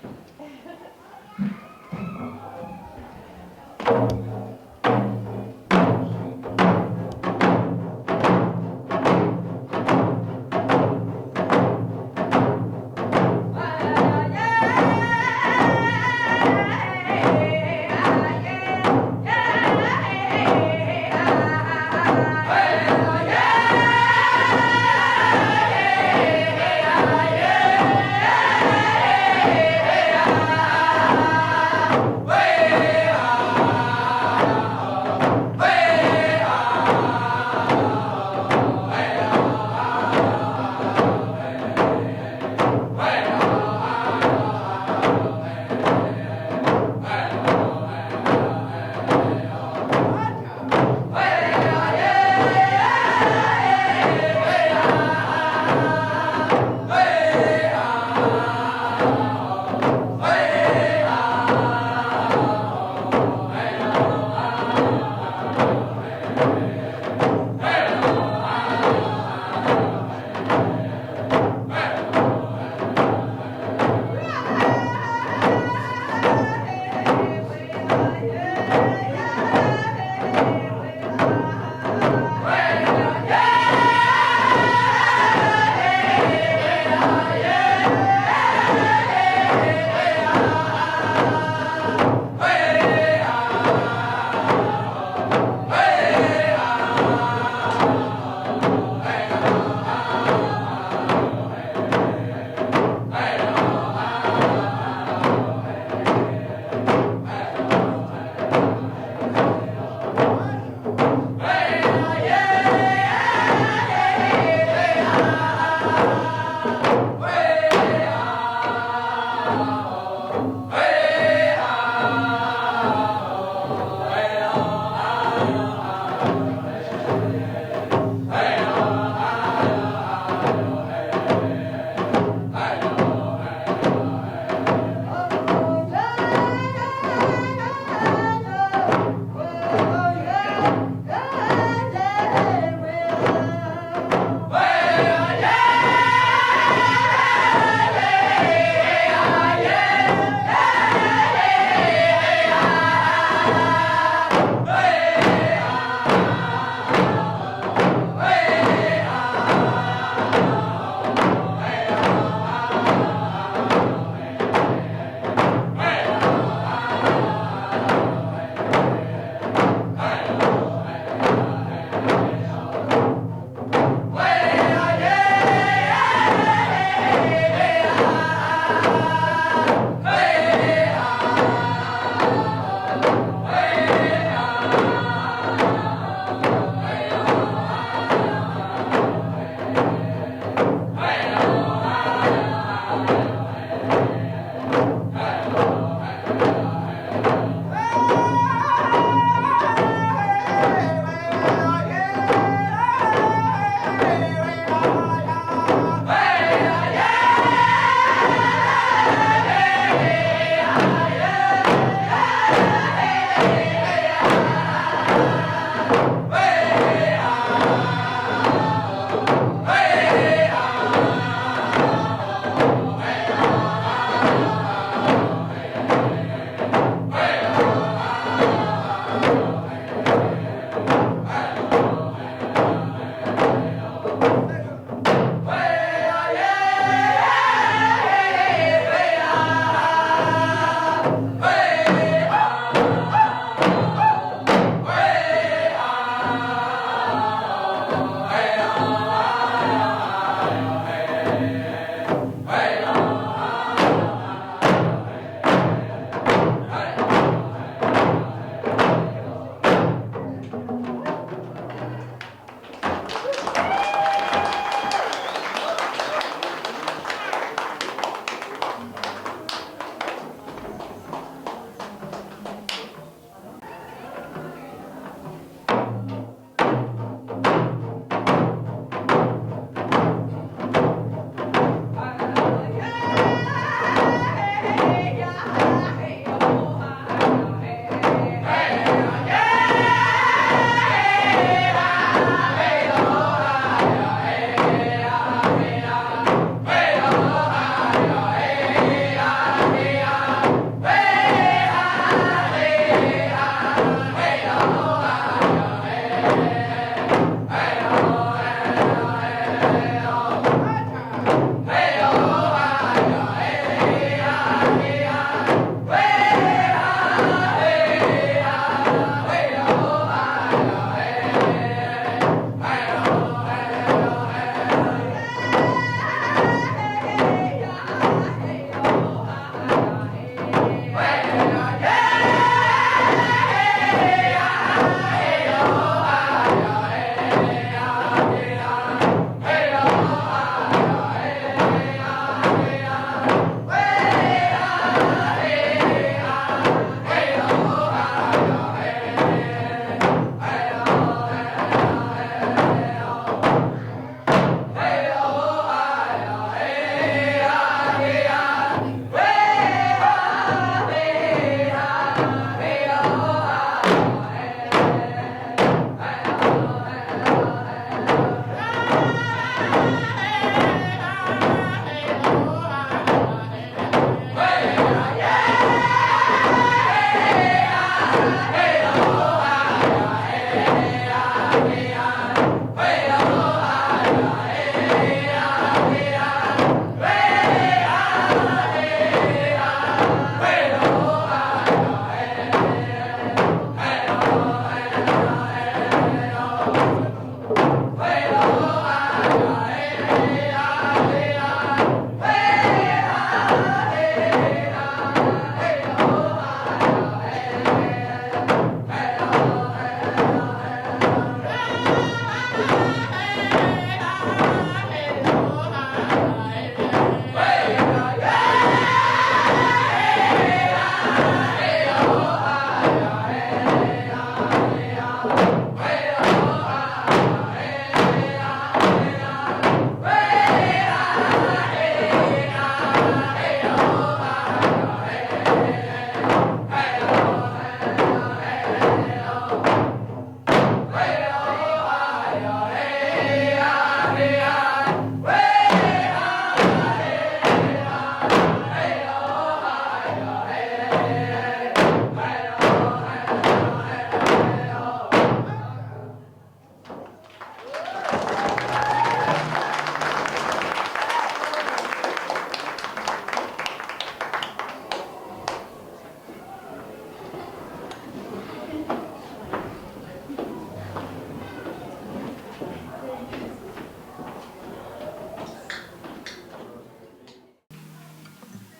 Yeah.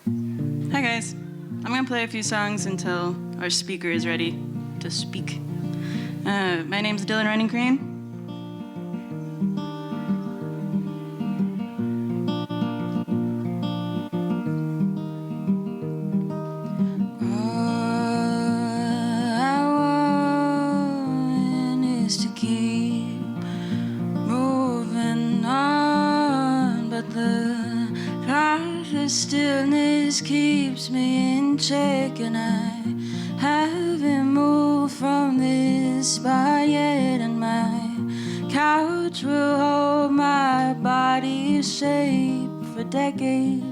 Hi guys, I'm gonna play a few songs until our speaker is ready to speak. My name's Dylan Running Crane. All I want is to keep moving on, but the stillness keeps me in check, and I haven't moved from this spot yet, and my couch will hold my body's shape for decades.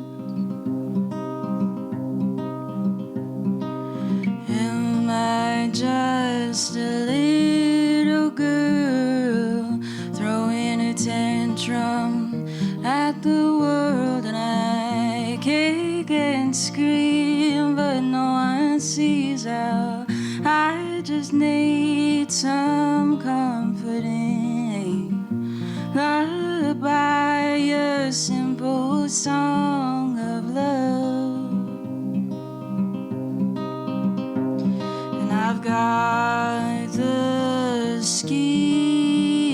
Am I just a little girl throwing a tantrum at the world, and I kick and scream, but no one sees how I just need some comforting lullaby, a simple song of love. And I've got the skin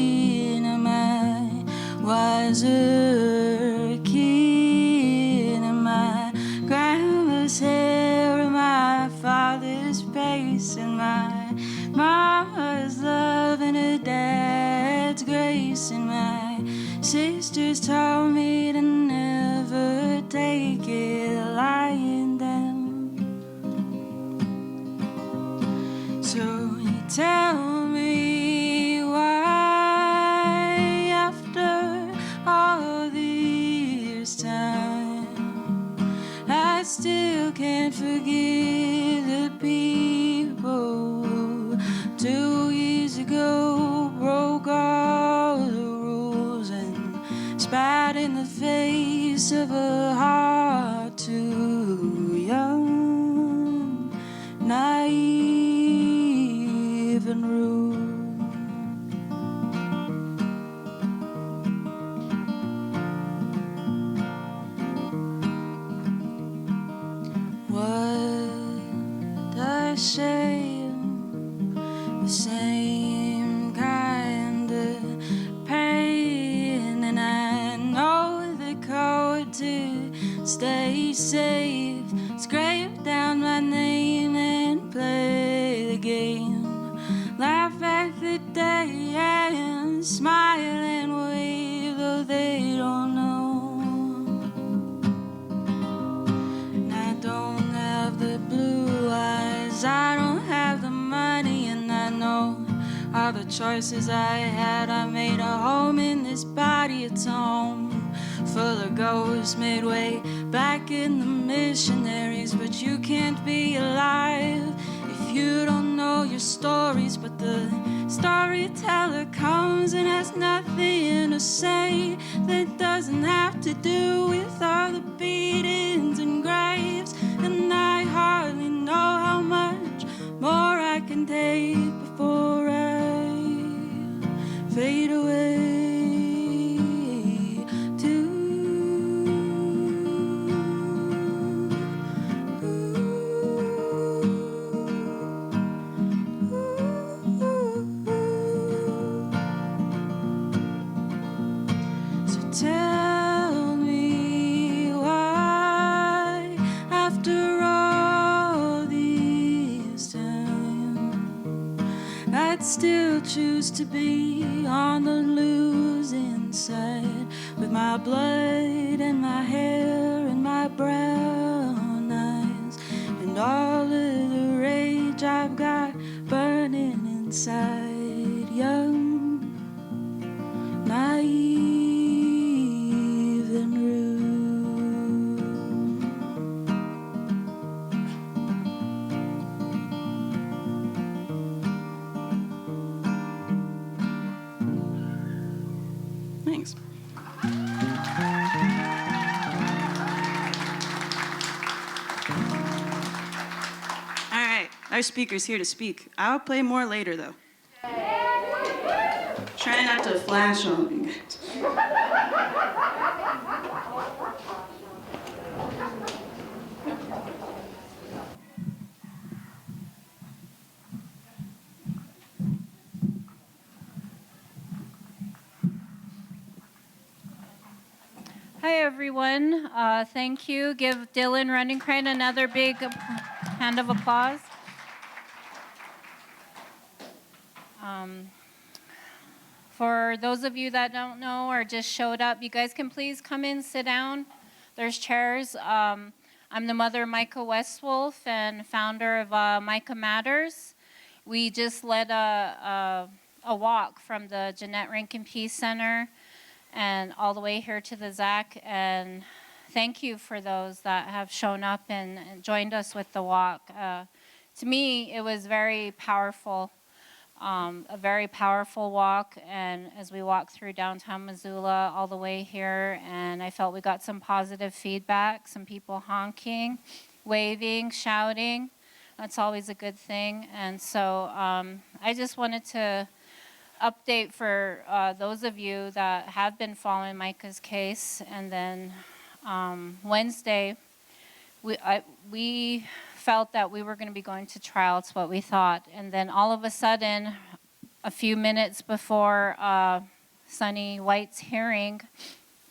of my wiser kin, and my grandma's hair, and my father's face, and my mama's love, and her dad's grace, and my sisters told me to never take it lying down. So you tell me why, after all these time, I still can't forgive the people who 2 years ago broke all the rules and spat in the face of a heart too young, naive and rude. What a shame, the same kind of pain, and I know the code to stay safe. Scrape down my name and play the game. Laugh at the day and smile and wave, though they don't know. And I don't have the blue eyes, I don't have the money, and I know all the choices I had. I made a home in this body, it's home full of ghosts midway back in the missionaries. But you can't be alive if you don't know your stories. But the storyteller comes and has nothing to say that doesn't have to do with all the beatings and graves. And I hardly know how much more I can take before I fade away. Tell me why, after all these times, I'd still choose to be on the losing side, with my blood and my hair and my brown eyes, and all of the rage I've got burning inside, young, naive, and rude. Thanks. All right, our speaker's here to speak. I'll play more later, though. Try not to flash on me. everyone. Thank you. Give Dylan Running Crane another big hand of applause. For those of you that don't know or just showed up, you guys can please come in, sit down. There's chairs. I'm the mother of Micah Westwolf and founder of Micah Matters. We just led a walk from the Jeanette Rankin Peace Center and all the way here to the ZACC. And thank you for those that have shown up and joined us with the walk. To me, it was very powerful. A very powerful walk, and as we walked through downtown Missoula all the way here, and I felt we got some positive feedback, some people honking, waving, shouting. That's always a good thing. And so I just wanted to update for those of you that have been following Micah's case. And then Wednesday, we felt that we were going to be going to trial. It's what we thought. And then all of a sudden, a few minutes before Sonny White's hearing,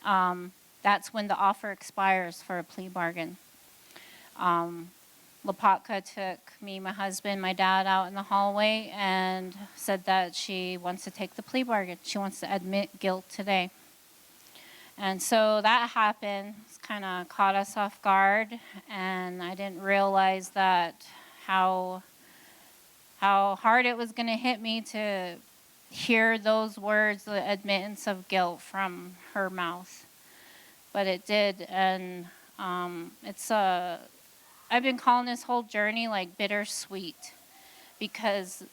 that's when the offer expires for a plea bargain. Lopatka took me, my husband, my dad out in the hallway and said that she wants to take the plea bargain. She wants to admit guilt today. And so that happened. It's kind of caught us off guard, and I didn't realize that how hard it was going to hit me to hear those words, the admittance of guilt from her mouth. But it did, and I've been calling this whole journey like bittersweet, because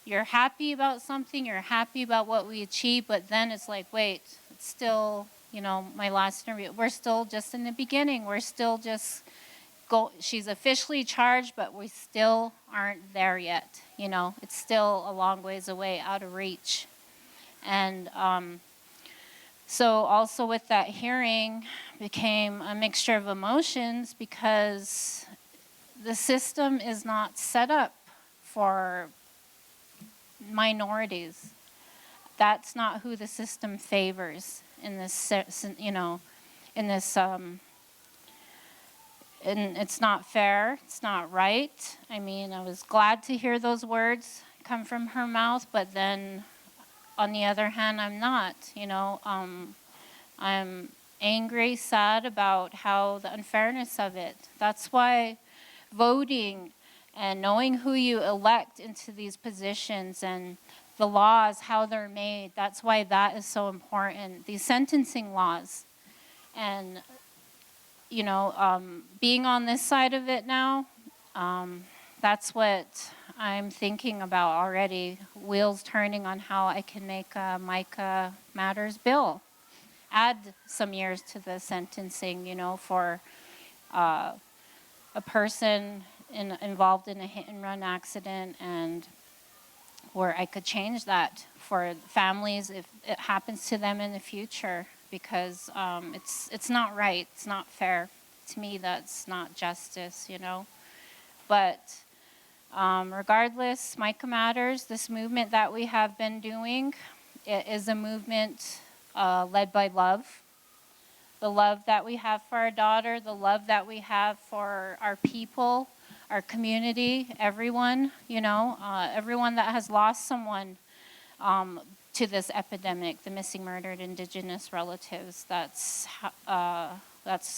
you're happy about something, you're happy about what we achieved, but then it's like, wait, it's still, you know, my last interview, we're still just in the beginning. We're still just she's officially charged, but we still aren't there yet. You know, it's still a long ways away, out of reach. And so also with that hearing became a mixture of emotions, because the system is not set up for minorities. That's not who the system favors in this, you know, in this, and it's not fair, it's not right. I mean, I was glad to hear those words come from her mouth, but then on the other hand, I'm not, you know. I'm angry, sad about how the unfairness of it. That's why voting and knowing who you elect into these positions and the laws, how they're made, that's why that is so important. These sentencing laws. And, you know, being on this side of it now, that's what I'm thinking about already. Wheels turning on how I can make a Micah Matters bill. Add some years to the sentencing, you know, for a person involved in a hit and run accident, and where I could change that for families if it happens to them in the future, because it's not right, it's not fair. To me, that's not justice, you know. But regardless, Micah Matters, this movement that we have been doing, it is a movement led by love. The love that we have for our daughter, the love that we have for our people, our community, everyone, you know, everyone that has lost someone to this epidemic, the missing, murdered Indigenous relatives. That's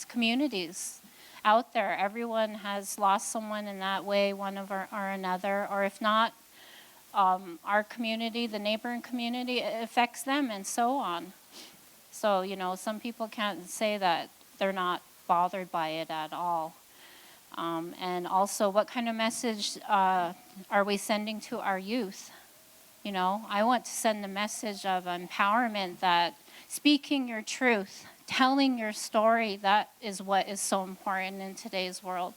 communities out there. Everyone has lost someone in that way, one of or another, or if not, our community, the neighboring community, it affects them, and so on. So, you know, some people can't say that they're not bothered by it at all. And also, what kind of message are we sending to our youth? You know, I want to send a message of empowerment, that speaking your truth, telling your story, that is what is so important in today's world.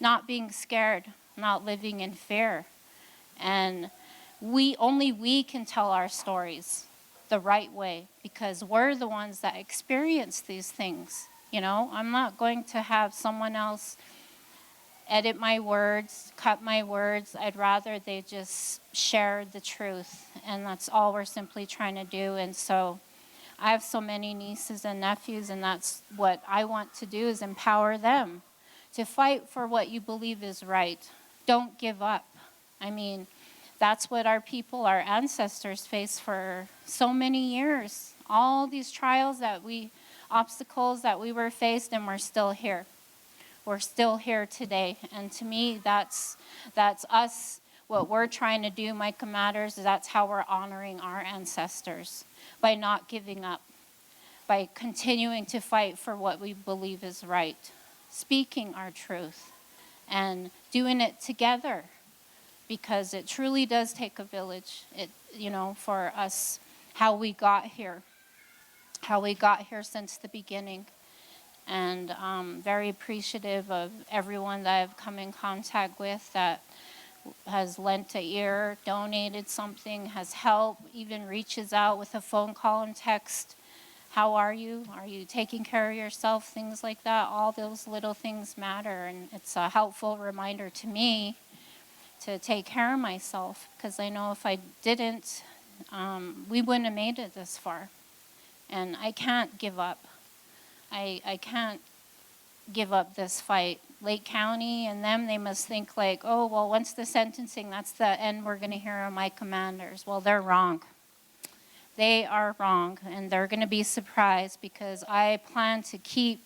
Not being scared, not living in fear. And only we can tell our stories the right way, because we're the ones that experience these things. You know, I'm not going to have someone else edit my words, cut my words. I'd rather they just share the truth, and that's all we're simply trying to do. And so I have so many nieces and nephews, and that's what I want to do, is empower them to fight for what you believe is right. Don't give up. I mean, that's what our people, our ancestors faced for so many years. All these trials obstacles that we were faced, and we're still here. We're still here today. And to me, that's us. What we're trying to do, Micah Matters, that's how we're honoring our ancestors, by not giving up, by continuing to fight for what we believe is right, speaking our truth, and doing it together, because it truly does take a village. For us, how we got here since the beginning. And very appreciative of everyone that I've come in contact with that has lent an ear, donated something, has helped, even reaches out with a phone call and text. How are you? Are you taking care of yourself? Things like that. All those little things matter, and it's a helpful reminder to me to take care of myself, because I know if I didn't, we wouldn't have made it this far. And I can't give up. I can't give up this fight. Lake County and them, they must think like, oh, well, once the sentencing, that's the end we're going to hear of my commanders. Well, they're wrong. They are wrong, and they're going to be surprised, because I plan to keep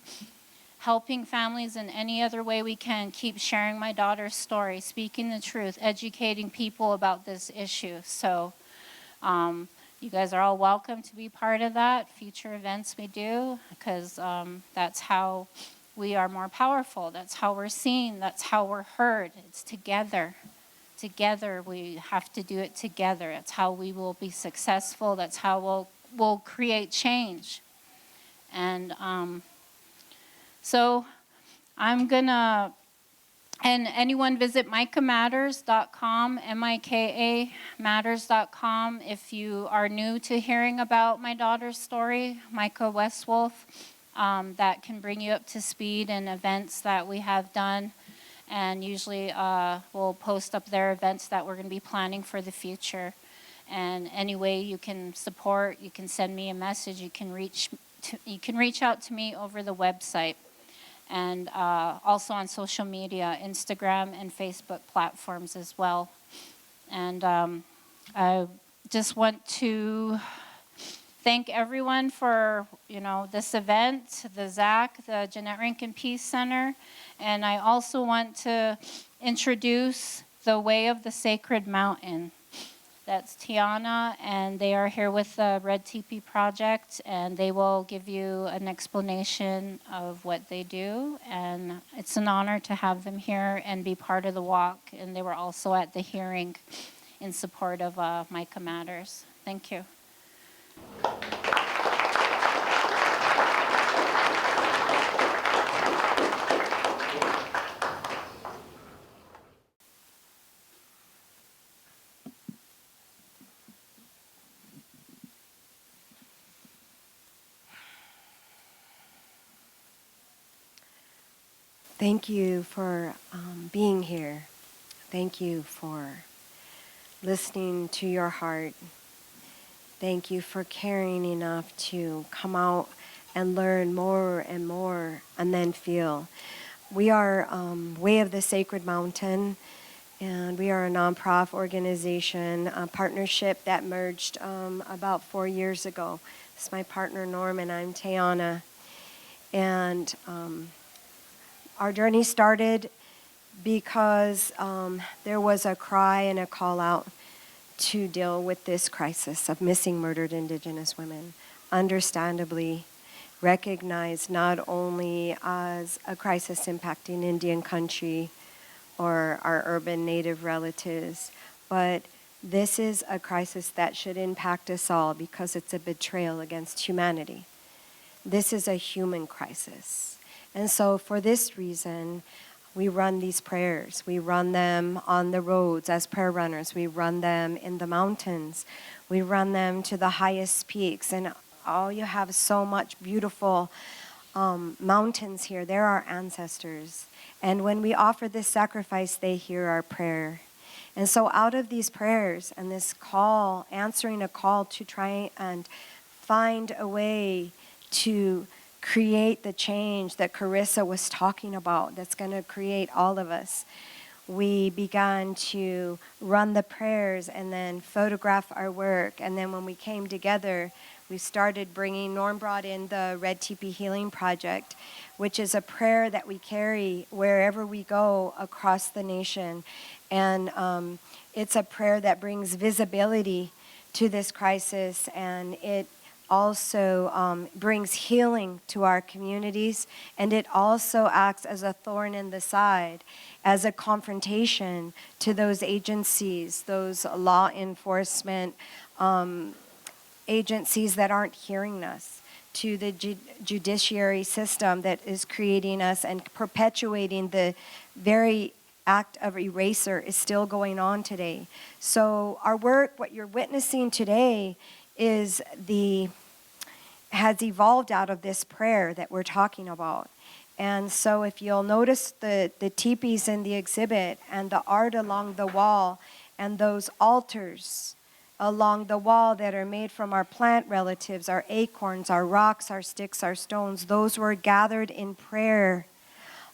helping families in any other way we can, keep sharing my daughter's story, speaking the truth, educating people about this issue. So you guys are all welcome to be part of that, future events we do, because that's how we are more powerful. That's how we're seen. That's how we're heard. It's together. Together, we have to do it together. That's how we will be successful. That's how we'll create change. And so I'm gonna, and anyone visit micahmatters.com, MIKA matters.com. If you are new to hearing about my daughter's story, Micah Westwolf, that can bring you up to speed in events that we have done. And usually we'll post up there events that we're going to be planning for the future. And any way you can support, you can send me a message. You can reach out to me over the website, and also on social media, Instagram and Facebook platforms as well. And I just want to thank everyone for this event, the ZACC, the Jeanette Rankin Peace Center. And I also want to introduce the Way of the Sacred Mountain. That's Tiana, and they are here with the Red Teepee Project, and they will give you an explanation of what they do. And it's an honor to have them here and be part of the walk. And they were also at the hearing in support of Micah Matters. Thank you. Thank you for being here. Thank you for listening to your heart. Thank you for caring enough to come out and learn more and more, and then feel. We are Way of the Sacred Mountain, and we are a nonprofit organization, a partnership that merged about 4 years ago. This is my partner Norm, and I'm Tiana. And our journey started because there was a cry and a call out to deal with this crisis of missing murdered Indigenous women, understandably recognized not only as a crisis impacting Indian country or our urban Native relatives, but this is a crisis that should impact us all because it's a betrayal against humanity. This is a human crisis. And so for this reason, we run these prayers. We run them on the roads as prayer runners. We run them in the mountains. We run them to the highest peaks. And you have so much beautiful mountains here. They're our ancestors. And when we offer this sacrifice, they hear our prayer. And so out of these prayers and this call, answering a call to try and find a way to create the change that Carissa was talking about that's going to create all of us. We began to run the prayers and then photograph our work. And then when we came together, we started bringing, Norm brought in the Red Teepee Healing Project, which is a prayer that we carry wherever we go across the nation. And it's a prayer that brings visibility to this crisis, and it also brings healing to our communities, and it also acts as a thorn in the side, as a confrontation to those agencies, those law enforcement agencies that aren't hearing us, to the judiciary system that is creating us and perpetuating the very act of eraser is still going on today. So our work, what you're witnessing today, has evolved out of this prayer that we're talking about. And so if you'll notice the teepees in the exhibit and the art along the wall and those altars along the wall that are made from our plant relatives, our acorns, our rocks, our sticks, our stones, those were gathered in prayer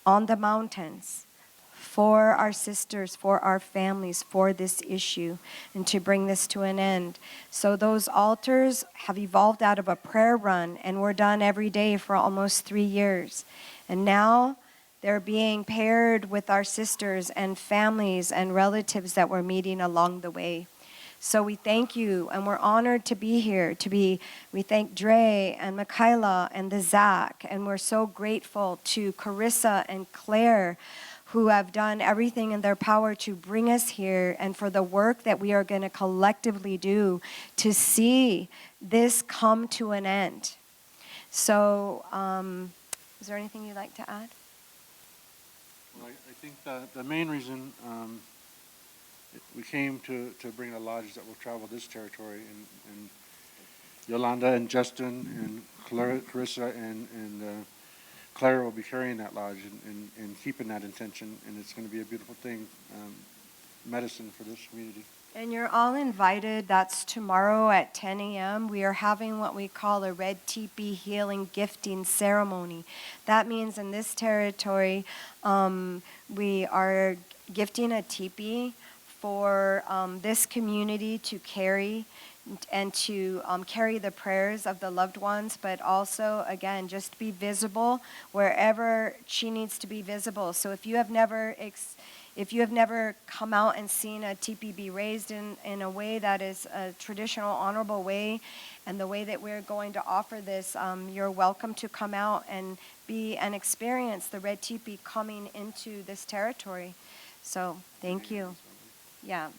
on the mountains for our sisters, for our families, for this issue, and to bring this to an end. So those altars have evolved out of a prayer run, and were done every day for almost 3 years. And now they're being paired with our sisters and families and relatives that we're meeting along the way. So we thank you, and we're honored to be here. We thank Dre and Michaela and the ZACC, and we're so grateful to Carissa and Claire, who have done everything in their power to bring us here, and for the work that we are going to collectively do to see this come to an end. So, is there anything you'd like to add? Well, I think the main reason we came to bring a lodge that will travel this territory, and Yolanda and Justin and Carissa and Claire will be carrying that lodge and keeping that intention, and it's going to be a beautiful thing, medicine for this community. And you're all invited. That's tomorrow at 10 a.m. We are having what we call a Red Teepee Healing Gifting Ceremony. That means in this territory, we are gifting a teepee for this community to carry and to carry the prayers of the loved ones, but also, again, just be visible wherever she needs to be visible. So if you have never come out and seen a teepee be raised in a way that is a traditional, honorable way, and the way that we're going to offer this, you're welcome to come out and experience the Red Teepee coming into this territory. So thank you. Yeah.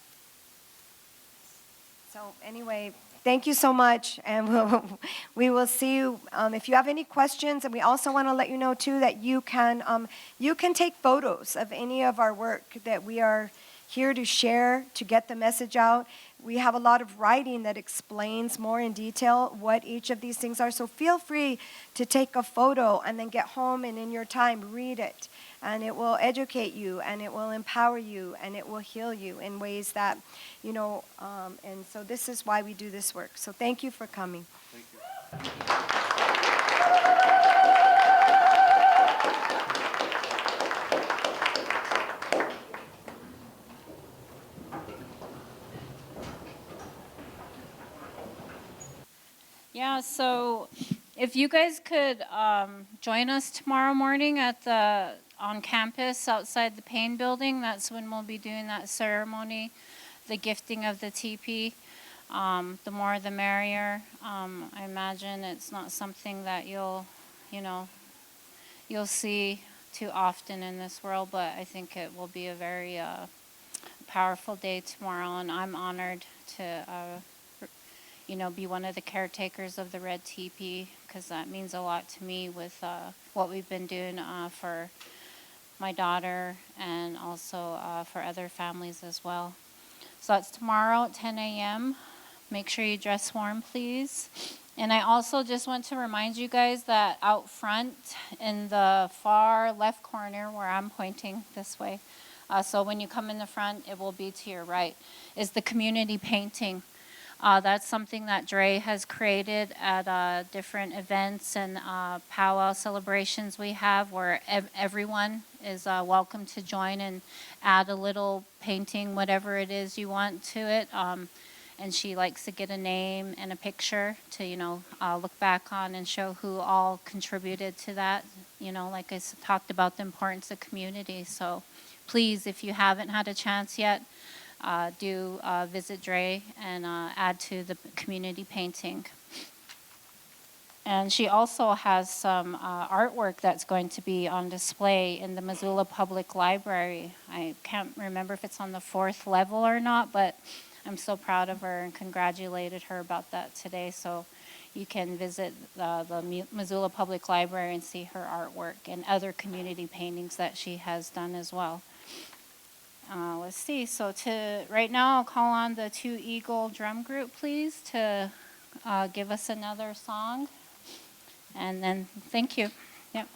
So anyway, thank you so much, and we will see you. If you have any questions, and we also want to let you know too that you can take photos of any of our work that we are here to share, to get the message out. We have a lot of writing that explains more in detail what each of these things are. So feel free to take a photo and then get home and in your time read it. And it will educate you, and it will empower you, and it will heal you in ways that, and so this is why we do this work. So thank you for coming. Thank you. Yeah, so if you guys could join us tomorrow morning on campus outside the Payne building, that's when we'll be doing that ceremony, the gifting of the teepee. The more the merrier. I imagine it's not something that you'll see too often in this world, but I think it will be a very powerful day tomorrow, and I'm honored to be one of the caretakers of the Red Teepee, because that means a lot to me with what we've been doing for my daughter and also for other families as well. So that's tomorrow at 10 a.m. Make sure you dress warm, please. And I also just want to remind you guys that out front in the far left corner, where I'm pointing this way, so when you come in the front, it will be to your right, is the community painting. That's something that Dre has created at different events and powwow celebrations we have, where everyone is welcome to join and add a little painting, whatever it is you want to it. And she likes to get a name and a picture to, look back on and show who all contributed to that. Like I talked about, the importance of community. So please, if you haven't had a chance yet, do visit Dre and add to the community painting. And she also has some artwork that's going to be on display in the Missoula Public Library. I can't remember if it's on the 4th level or not, but I'm so proud of her and congratulated her about that today. So you can visit the Missoula Public Library and see her artwork and other community paintings that she has done as well. Let's see, so right now I'll call on the Two Eagle Drum Group, please, to give us another song. And then, thank you. Yep.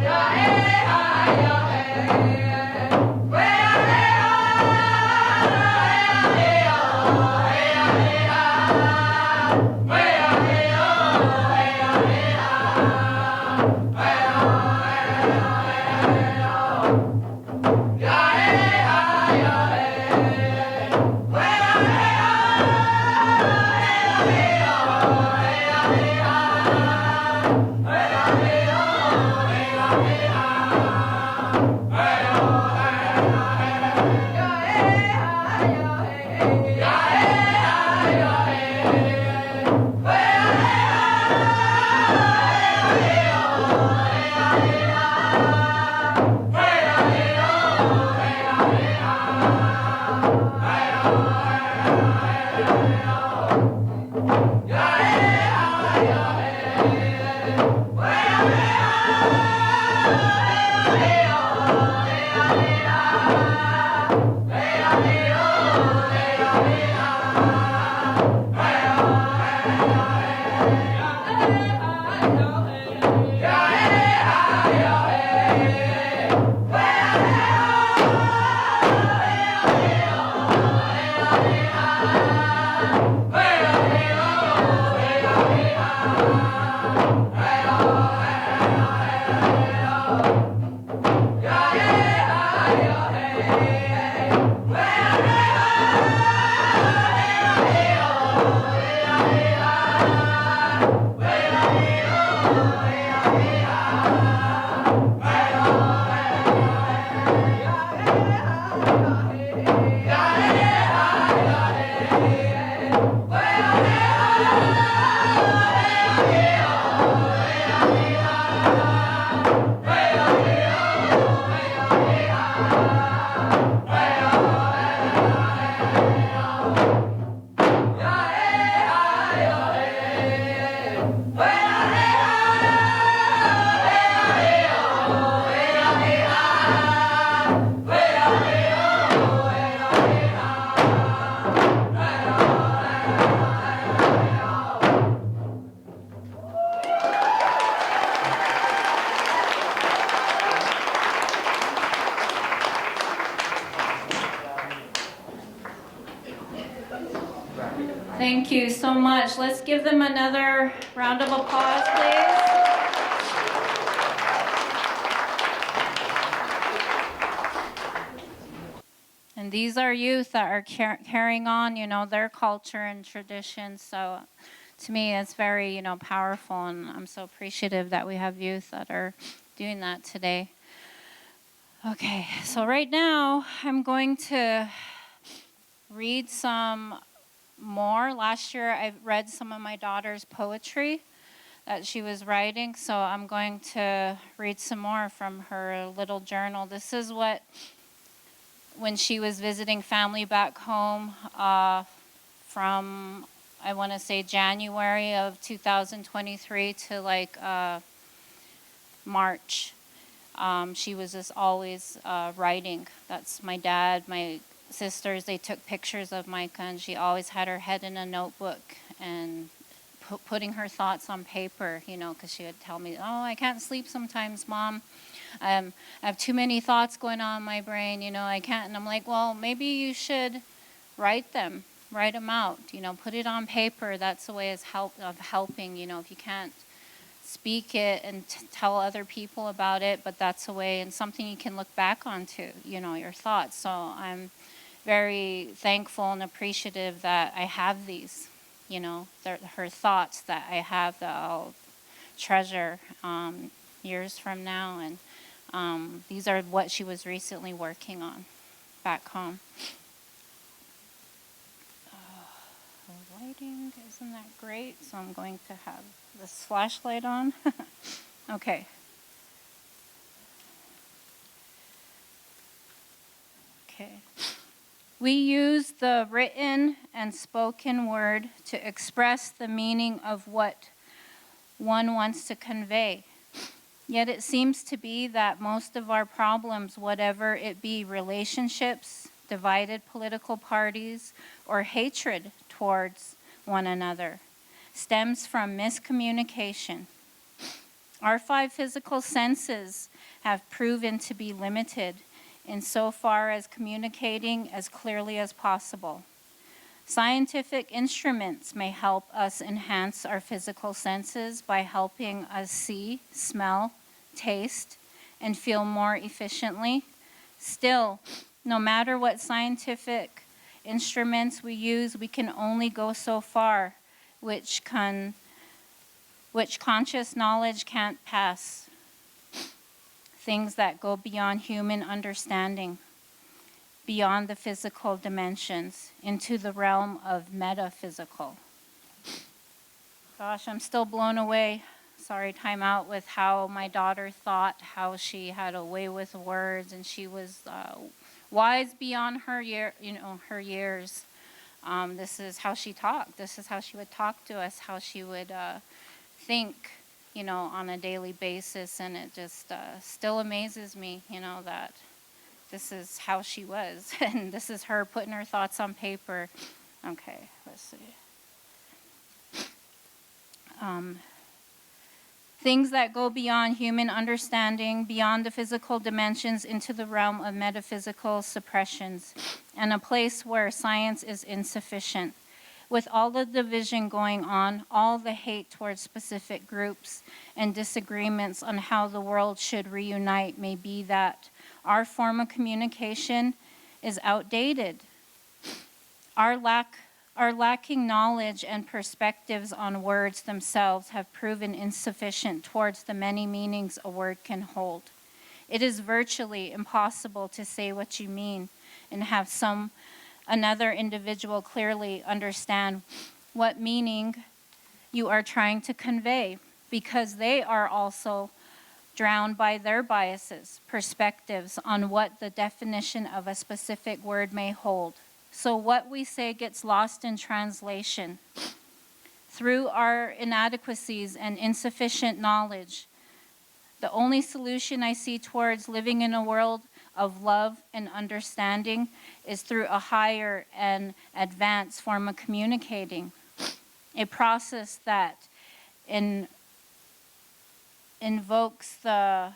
Yeah. Thank you so much. Let's give them another round of applause, please. And these are youth that are carrying on, their culture and traditions. So to me, it's very, powerful, and I'm so appreciative that we have youth that are doing that today. Okay, so right now I'm going to read some more. Last year I read some of my daughter's poetry that she was writing, so I'm going to read some more from her little journal. This is when she was visiting family back home from, I want to say, January of 2023 to March. She was just always writing. That's my dad, my sisters, they took pictures of Micah, and she always had her head in a notebook and putting her thoughts on paper, because she would tell me, oh, I can't sleep sometimes, Mom. I have too many thoughts going on in my brain, I can't. And I'm like, well, maybe you should write them out, put it on paper. That's a way of helping, if you can't speak it and tell other people about it, but that's a way and something you can look back onto, your thoughts. So I'm very thankful and appreciative that I have these, her thoughts that I have that I'll treasure years from now. And these are what she was recently working on back home. The lighting, isn't that great? So I'm going to have this flashlight on. Okay. Okay. We use the written and spoken word to express the meaning of what one wants to convey. Yet it seems to be that most of our problems, whatever it be, relationships, divided political parties, or hatred towards one another, stems from miscommunication. Our 5 physical senses have proven to be limited insofar as communicating as clearly as possible. Scientific instruments may help us enhance our physical senses by helping us see, smell, taste, and feel more efficiently. Still, no matter what scientific instruments we use, we can only go so far, which conscious knowledge can't pass. Things that go beyond human understanding, beyond the physical dimensions, into the realm of metaphysical. Gosh, I'm still blown away. Sorry, time out, with how my daughter thought, how she had a way with words, and she was wise beyond her years. This is how she talked. This is how she would talk to us, how she would think, on a daily basis. And it just still amazes me, that this is how she was. And this is her putting her thoughts on paper. Okay, let's see. Things that go beyond human understanding, beyond the physical dimensions, into the realm of metaphysical suppressions, and a place where science is insufficient. With all the division going on, all the hate towards specific groups, and disagreements on how the world should reunite, may be that our form of communication is outdated. Our lacking knowledge and perspectives on words themselves have proven insufficient towards the many meanings a word can hold. It is virtually impossible to say what you mean and have another individual clearly understand what meaning you are trying to convey, because they are also drowned by their biases, perspectives on what the definition of a specific word may hold. So what we say gets lost in translation. Through our inadequacies and insufficient knowledge, the only solution I see towards living in a world of love and understanding is through a higher and advanced form of communicating. A process that invokes the,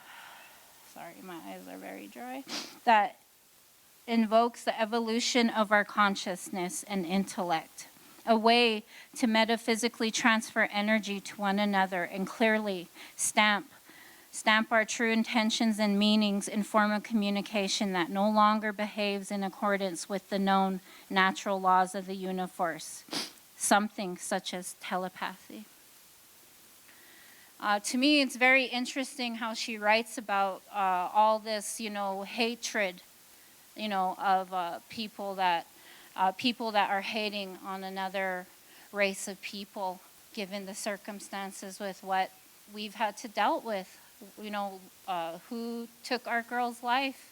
sorry, my eyes are very dry, that invokes the evolution of our consciousness and intellect. a way to metaphysically transfer energy to one another and clearly stamp our true intentions and meanings in form of communication that no longer behaves in accordance with the known natural laws of the universe, something such as telepathy. To me, it's very interesting how she writes about all this, hatred, of people that are hating on another race of people, given the circumstances with what we've had to deal with. Who took our girl's life,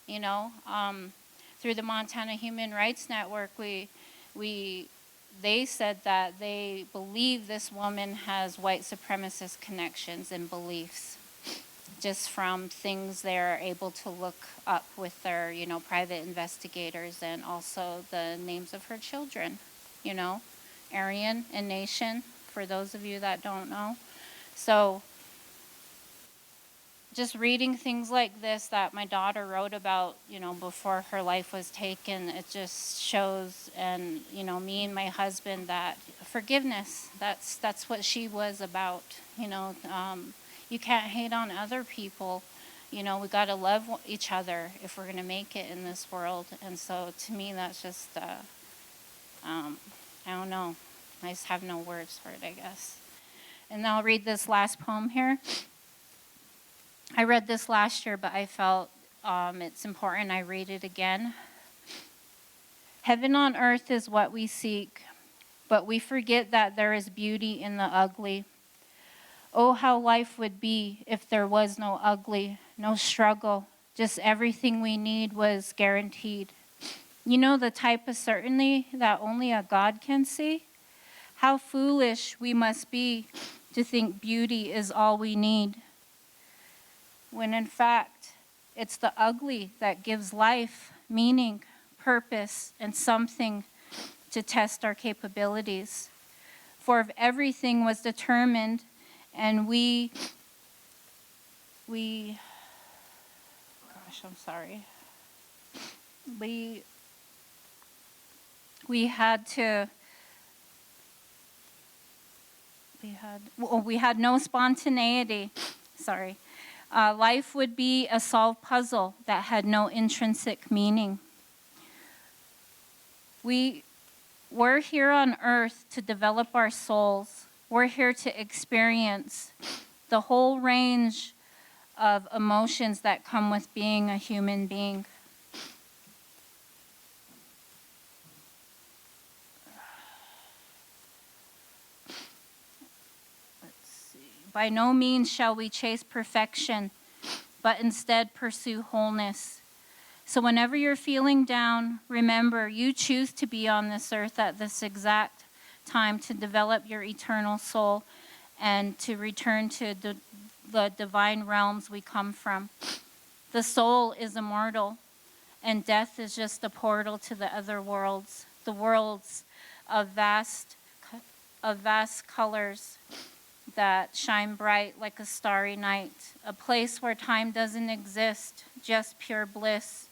through the Montana Human Rights Network, they said that they believe this woman has white supremacist connections and beliefs, just from things they're able to look up with their, private investigators, and also the names of her children, Aryan and Nation, for those of you that don't know. So just reading things like this that my daughter wrote about, before her life was taken, it just shows, and, me and my husband, that forgiveness, that's what she was about. You can't hate on other people. We got to love each other if we're going to make it in this world. And so to me, that's just, I don't know. I just have no words for it, I guess. And I'll read this last poem here. I read this last year, but I felt it's important I read it again. Heaven on earth is what we seek, but we forget that there is beauty in the ugly. Oh, how life would be if there was no ugly, no struggle, just everything we need was guaranteed. The type of certainty that only a God can see? How foolish we must be to think beauty is all we need, when in fact, it's the ugly that gives life, meaning, purpose, and something to test our capabilities. For if everything was determined and we had no spontaneity, life would be a solved puzzle that had no intrinsic meaning. We're here on earth to develop our souls. We're here to experience the whole range of emotions that come with being a human being. By no means shall we chase perfection, but instead pursue wholeness. So whenever you're feeling down, remember you choose to be on this earth at this exact time to develop your eternal soul and to return to the divine realms we come from. The soul is immortal, and death is just a portal to the other worlds, the worlds of vast colors that shine bright like a starry night, a place where time doesn't exist, just pure bliss,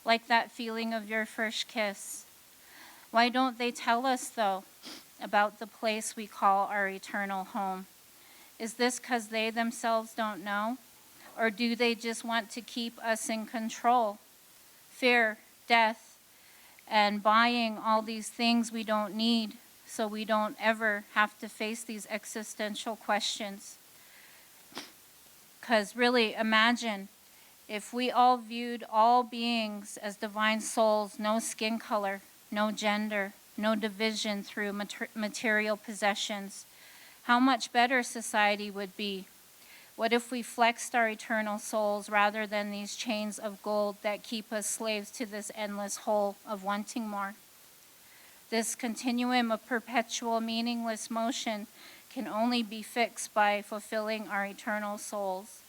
like that feeling of your first kiss. Why don't they tell us, though, about the place we call our eternal home? Is this because they themselves don't know? Or do they just want to keep us in control? Fear, death, and buying all these things we don't need, so we don't ever have to face these existential questions. Because really, imagine if we all viewed all beings as divine souls, no skin color, no gender, no division through material possessions, how much better society would be. What if we flexed our eternal souls rather than these chains of gold that keep us slaves to this endless hole of wanting more? This continuum of perpetual meaningless motion can only be fixed by fulfilling our eternal souls.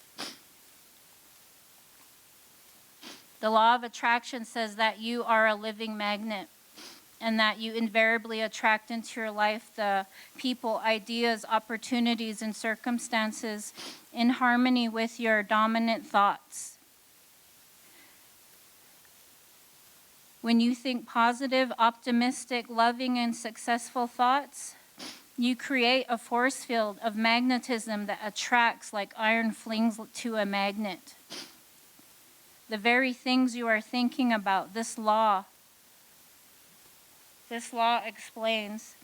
The law of attraction says that you are a living magnet and that you invariably attract into your life the people, ideas, opportunities, and circumstances in harmony with your dominant thoughts. When you think positive, optimistic, loving, and successful thoughts, you create a force field of magnetism that attracts like iron flings to a magnet. The very things you are thinking about, this law explains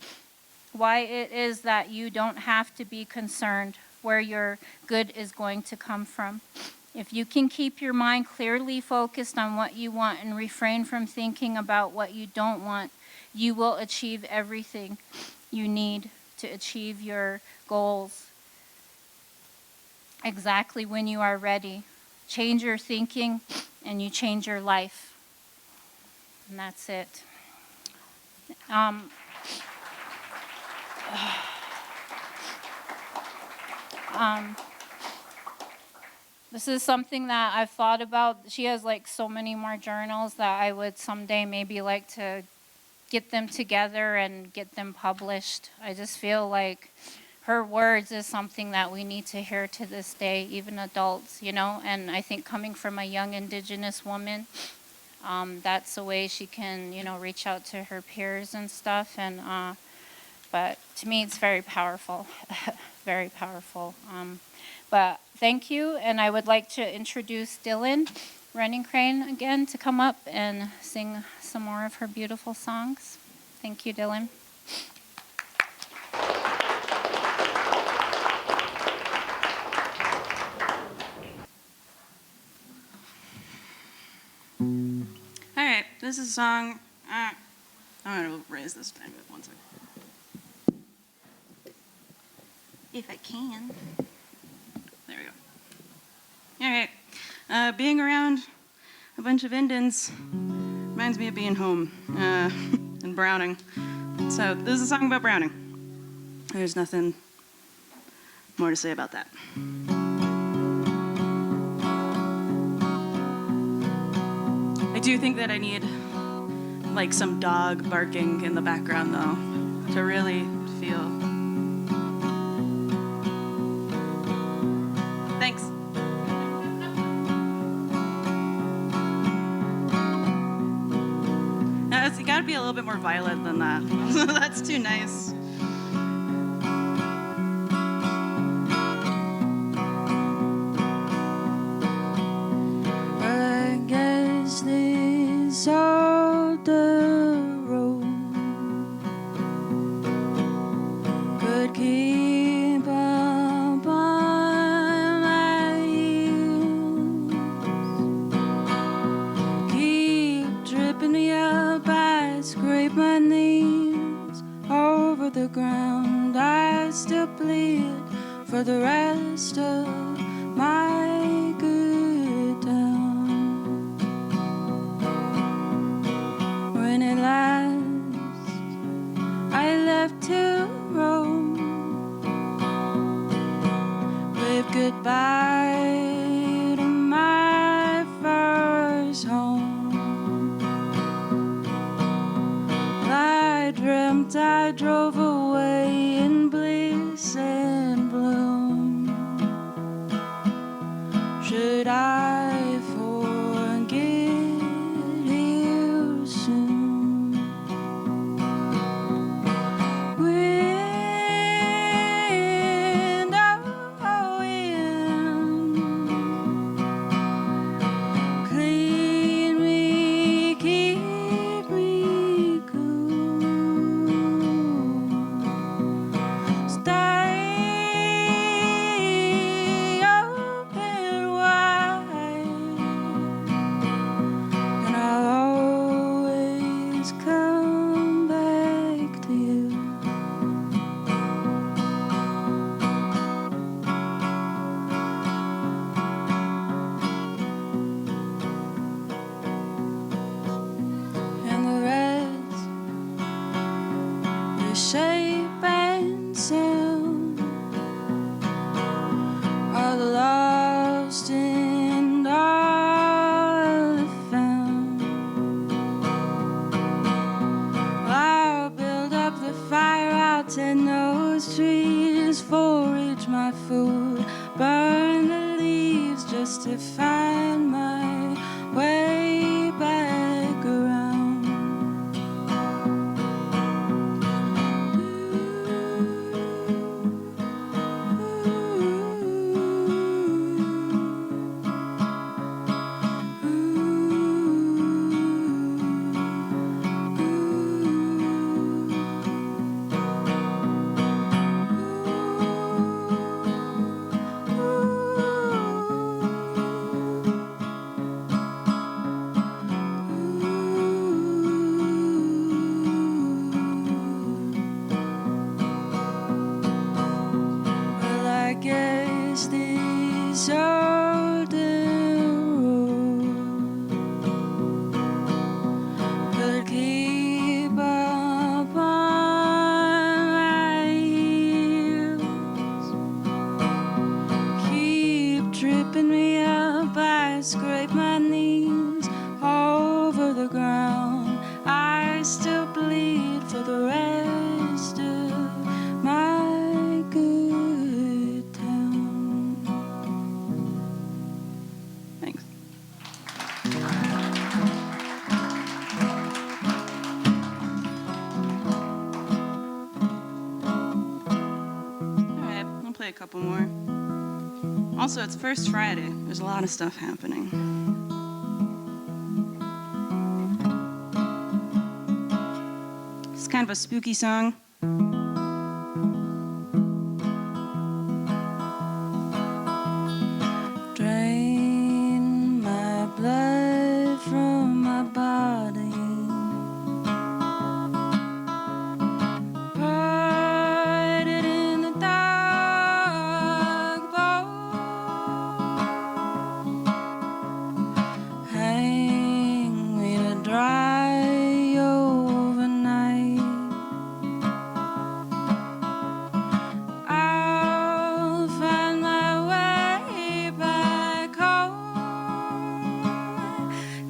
why it is that you don't have to be concerned where your good is going to come from. If you can keep your mind clearly focused on what you want and refrain from thinking about what you don't want, you will achieve everything you need to achieve your goals exactly when you are ready. Change your thinking and you change your life. And that's it. This is something that I've thought about. She has like so many more journals that I would someday maybe like to get them together and get them published. I just feel like her words is something that we need to hear to this day, even adults, you know? And I think coming from a young Indigenous woman, that's a way she can, you know, reach out to her peers and stuff. And but to me, it's very powerful, very powerful. But thank you, and I would like to introduce Dylan Running Crane again to come up and sing some more of her beautiful songs. Thank you, Dylan. All right, this is a song. I'm going to raise this thing with 1 second. If I can. There we go. All right. Being around a bunch of Indians reminds me of being home and Browning. So this is a song about Browning. There's nothing more to say about that. I do think that I need like some dog barking in the background though to really feel. Thanks. You gotta be a little bit more violent than that. That's too nice. I guess this all the road could keep up on my ears, keep tripping me up. I scrape my knees over the ground. I still plead for the rest of my good time. When at last I left to roam, waved goodbye to my first home. I dreamt I drove away in bliss and bloom. Should I forget you soon? Wind, oh wind, clean me, keep me cool. Stay open wide, and I'll always come back to you. And the rest is shape and sound, all the lost and all the found. I'll build up the fire, I'll tend those trees, forage my food, burn the leaves just to find my way back around. play a couple more. Also, it's First Friday. There's a lot of stuff happening. It's kind of a spooky song. Drain my blood from my body. Put it in the dark bowl. Hang me to dry overnight. I'll find my way back home.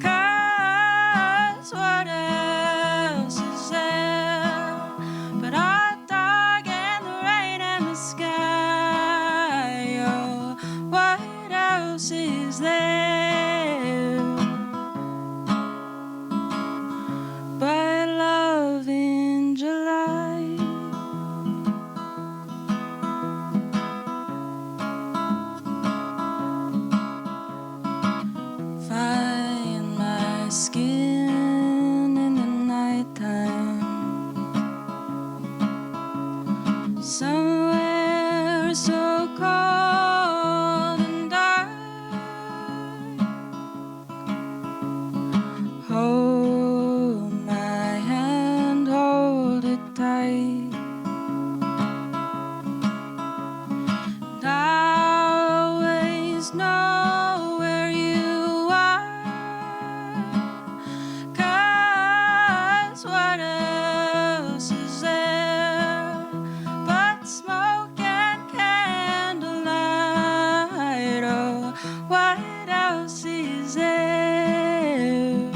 'Cause what else is there but our dog and the rain and the sky? Oh, what else is there but love in July? Find my skin in the nighttime. Somewhere so cold and dark. Hold my hand, hold it tight. And I'll always know where you are. 'Cause what else is there but smoke and candlelight? Oh, what else is there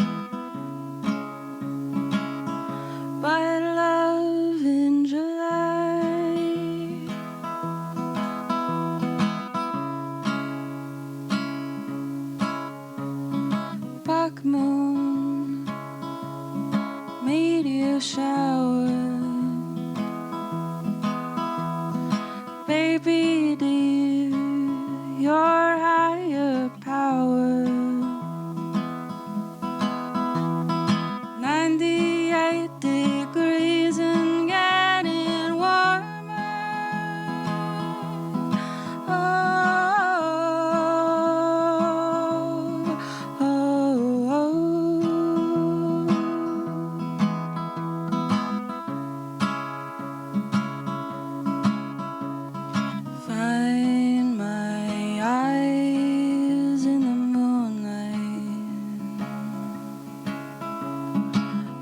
but love in July? Dark moon, meteor shower. Baby dear, your higher power. 98 degrees and getting warmer. Oh, oh, oh. Find my eyes in the moonlight.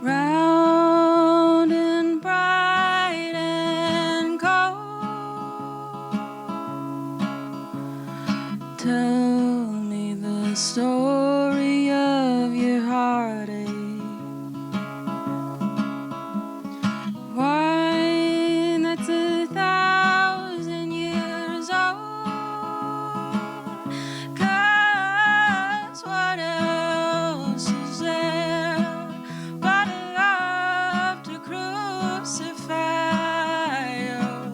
Round and bright and cold. Tell me the story of your heartache. Wine that's 1,000 years old. 'Cause what else is there but a love to crucify? Oh,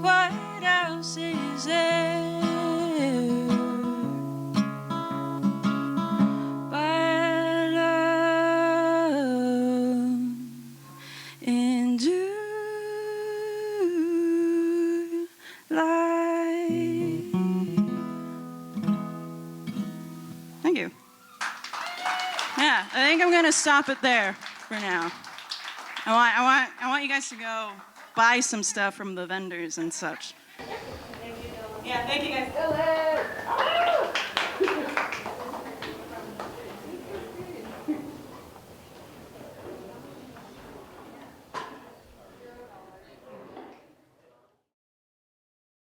what else is there but love in July? Thank you. Yeah, I think I'm gonna stop it there for now. I want you guys to go buy some stuff from the vendors and such. Yeah, thank you guys.